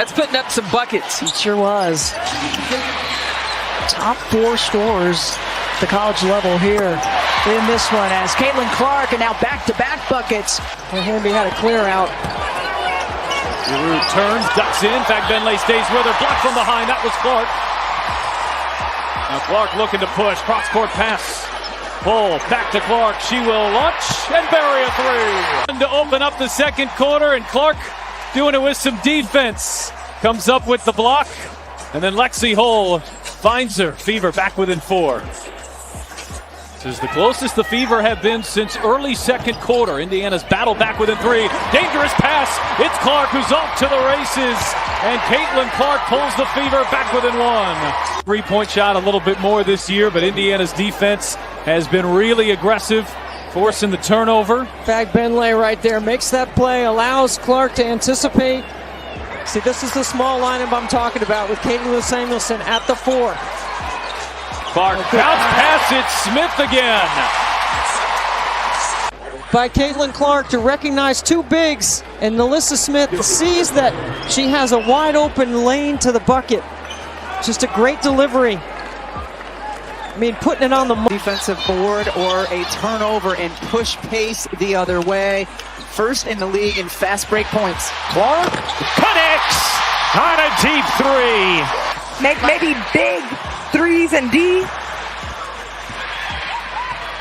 That's putting up some buckets. It sure was. Top 4 scorers at the college level here in this one as Caitlin Clark, and now back-to-back buckets. WNBA had a clear out. Giroux turns, ducks in. Fagbenle stays with her. Blocked from behind. That was Clark. Now Clark looking to push. Cross-court pass. Pull. Back to Clark. She will launch and bury a three. To open up the second quarter, and Clark doing it with some defense. Comes up with the block. And then Lexi Hull finds her. Fever back within 4. This is the closest the Fever have been since early second quarter. Indiana's battle back within 3. Dangerous pass. It's Clark who's off to the races. And Caitlin Clark pulls the Fever back within 1. Three-point shot a little bit more this year, but Indiana's defense has been really aggressive, forcing the turnover. Fagbenle right there makes that play, allows Clark to anticipate. See, this is the small lineup I'm talking about with Caitlin Samuelson at the 4. Clark bounce pass, it's Smith again. By Caitlin Clark to recognize 2 bigs, and Nalissa Smith sees that she has a wide open lane to the bucket. Just a great delivery. I mean, putting it on the Defensive board or a turnover and push pace the other way. First in the league in fast break points. Clark connects on a deep 3. Make maybe big threes and D.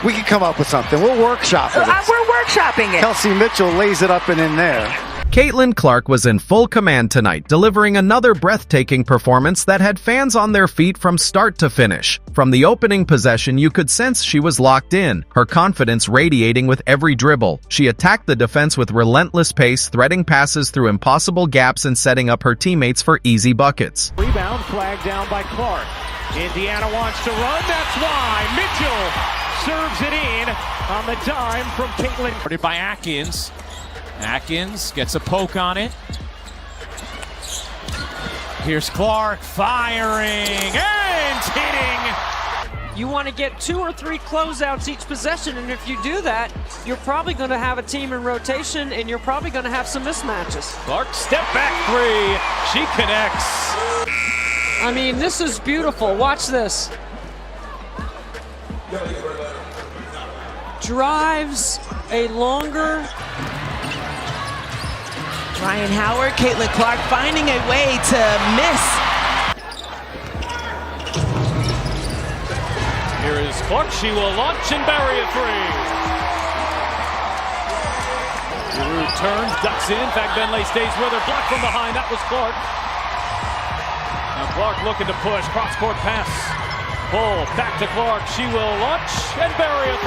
We can come up with something. We'll workshop it. We're workshopping it. Kelsey Mitchell lays it up and in there. Caitlin Clark was in full command tonight, delivering another breathtaking performance that had fans on their feet from start to finish. From the opening possession, you could sense she was locked in, her confidence radiating with every dribble. She attacked the defense with relentless pace, threading passes through impossible gaps and setting up her teammates for easy buckets. Rebound flagged down by Clark. Indiana wants to run, that's why Mitchell serves it in on the dime from Caitlin. Started by Atkins. Atkins gets a poke on it. Here's Clark firing and hitting. You want to get 2 or 3 closeouts each possession, and if you do that, you're probably going to have a team in rotation, and you're probably going to have some mismatches. Clark step back 3. She connects. I mean, this is beautiful. Watch this. Drives a longer. Ryan Howard, Caitlin Clark finding a way to miss. Here is Clark. She will launch and bury a 3. Giroux turns, ducks in. Fagbenle stays with her. Blocked from behind. That was Clark. Now Clark looking to push. Cross-court pass. Pull. Back to Clark. She will launch and bury a 3.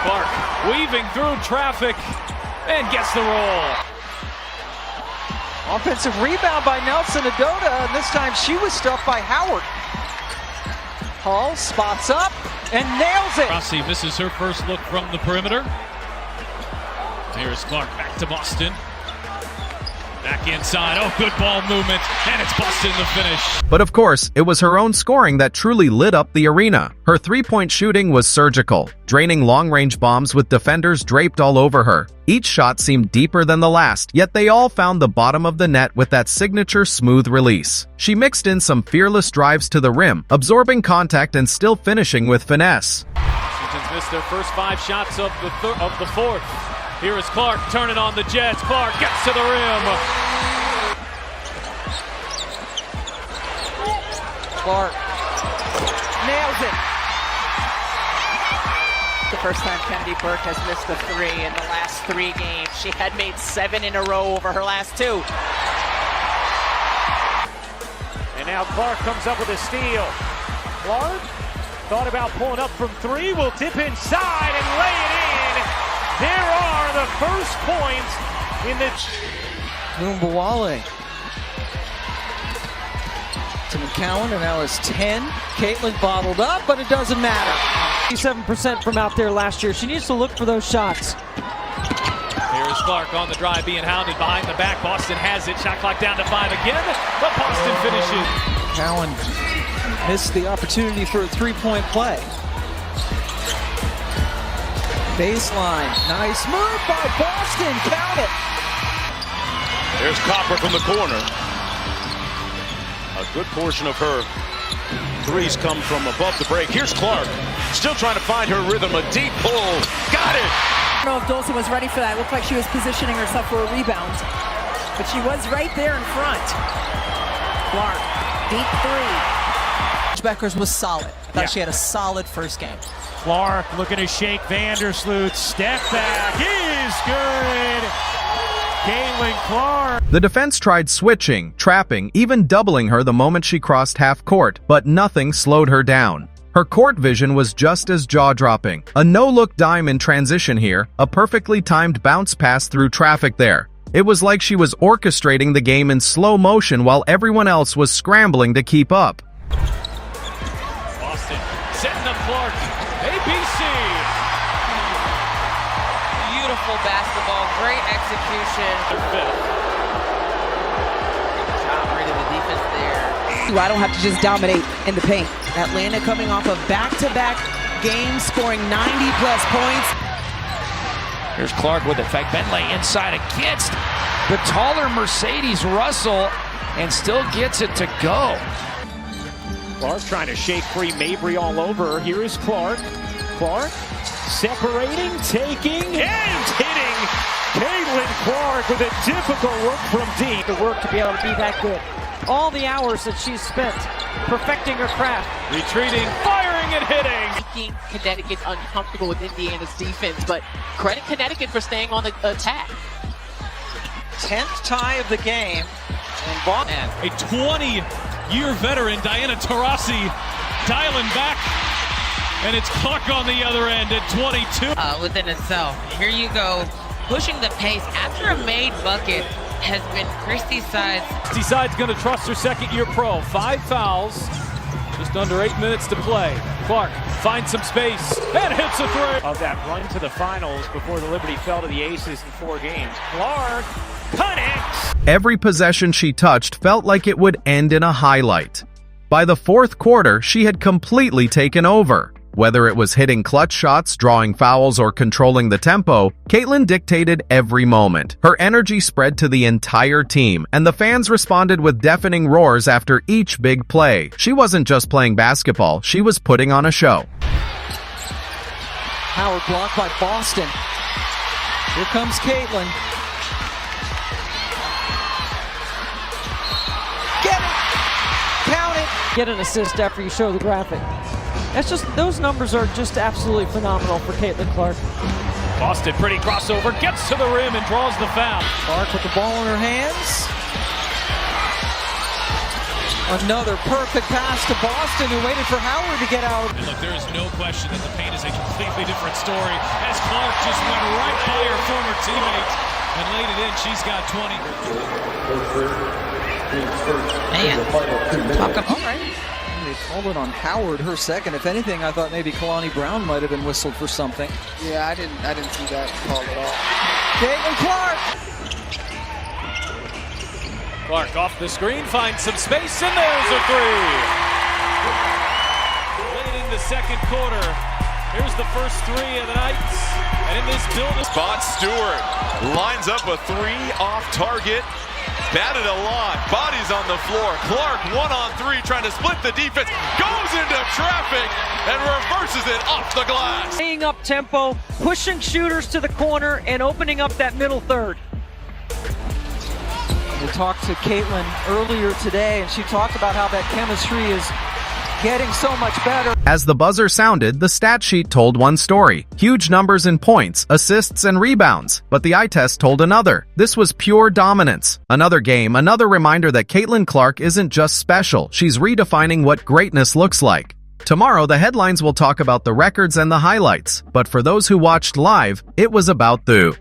Clark weaving through traffic and gets the roll. Offensive rebound by Nelson Adoda, and this time she was stuffed by Howard. Hull spots up and nails it. Rossi misses her first look from the perimeter. Here's Clark back to Boston. Back inside. Oh, good ball movement. And it's Boston the finish. But of course, it was her own scoring that truly lit up the arena. Her three-point shooting was surgical, draining long-range bombs with defenders draped all over her. Each shot seemed deeper than the last, yet they all found the bottom of the net with that signature smooth release. She mixed in some fearless drives to the rim, absorbing contact and still finishing with finesse. Washington's missed their first 5 shots of the fourth. Here is Clark turning on the Jets. Clark gets to the rim. Clark Nails it. The first time Kennedy Burke has missed a 3 in the last 3 games. She had made 7 in a row over her last 2. And now Clark comes up with a steal. Clark thought about pulling up from 3. Will dip inside and lay it in. There are the first points in the... Numbawale to McCowan, and now it's 10. Caitlin bottled up, but it doesn't matter. 87% from out there last year. She needs to look for those shots. Here is Clark on the drive, being hounded behind the back. Boston has it. Shot clock down to 5 again, but Boston finishes. McCowan missed the opportunity for a three-point play. Baseline, nice move by Boston, count it. There's Copper from the corner. A good portion of her threes come from above the break. Here's Clark, still trying to find her rhythm. A deep pull. Got it! I don't know if Dolson was ready for that. It looked like she was positioning herself for a rebound. But she was right there in front. Clark, deep three. Beckers was solid. Thought she had a solid first game. Clark looking to shake Vandersloot. Step back is good. Caitlin Clark. The defense tried switching, trapping, even doubling her the moment she crossed half court, but nothing slowed her down. Her court vision was just as jaw-dropping. A no-look dime in transition here, a perfectly timed bounce pass through traffic there. It was like she was orchestrating the game in slow motion while everyone else was scrambling to keep up. Boston setting up Clark. ABC. Beautiful basketball, great execution. Job reading the defense there. I don't have to just dominate in the paint. Atlanta coming off of back-to-back games, scoring 90-plus points. Here's Clark with it. Fact Bentley inside against the taller Mercedes Russell and still gets it to go. Clark trying to shake free Mabry all over her. Here is Clark. Clark separating, taking, and hitting. Caitlin Clark with a difficult look from deep. The work to be able to be that good. All the hours that she's spent perfecting her craft. Retreating, firing, and hitting. Making Connecticut uncomfortable with Indiana's defense, but credit Connecticut for staying on the attack. 10th tie of the game. And Boston. A 20-year veteran, Diana Taurasi, dialing back. And it's Clark on the other end at 22. Within itself. Here you go, pushing the pace after a made bucket has been Christy Sides. Christy Sides going to trust her second-year pro. 5 fouls, just under 8 minutes to play. Clark finds some space and hits a three. Of that run to the finals before the Liberty fell to the Aces in 4 games. Clark connects. Every possession she touched felt like it would end in a highlight. By the fourth quarter, she had completely taken over. Whether it was hitting clutch shots, drawing fouls, or controlling the tempo, Caitlin dictated every moment. Her energy spread to the entire team, and the fans responded with deafening roars after each big play. She wasn't just playing basketball, she was putting on a show. Howard blocked by Boston. Here comes Caitlin. Get it! Count it! Get an assist after you show the graphic. That's just, those numbers are just absolutely phenomenal for Caitlin Clark. Boston, pretty crossover, gets to the rim and draws the foul. Clark with the ball in her hands. Another perfect pass to Boston, who waited for Howard to get out. And look, there is no question that the paint is a completely different story as Clark just went right by her former teammate and laid it in. She's got 20. Man, talk about all right. They called it on Howard, her second. If anything, I thought maybe Kalani Brown might have been whistled for something. Yeah, I didn't see that call at all. Caitlin Clark! Clark off the screen, finds some space, and there's a three. Late in the second quarter, here's the first three of the night. And in this building, Spot Stewart lines up a 3 off target. Batted a lot, bodies on the floor. Clark 1-on-3 trying to split the defense, goes into traffic and reverses it off the glass. Staying up tempo, pushing shooters to the corner, and opening up that middle third. We talked to Caitlin earlier today, and she talked about how that chemistry is getting so much better. As the buzzer sounded, the stat sheet told one story. Huge numbers in points, assists, and rebounds. But the eye test told another. This was pure dominance. Another game, another reminder that Caitlin Clark isn't just special. She's redefining what greatness looks like. Tomorrow, the headlines will talk about the records and the highlights. But for those who watched live, it was about the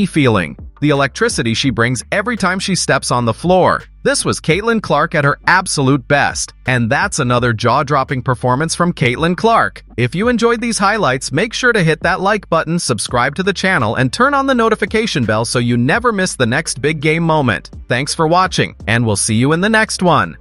feeling. The electricity she brings every time she steps on the floor. This was Caitlin Clark at her absolute best. And that's another jaw-dropping performance from Caitlin Clark. If you enjoyed these highlights, make sure to hit that like button, subscribe to the channel, and turn on the notification bell so you never miss the next big game moment. Thanks for watching, and we'll see you in the next one.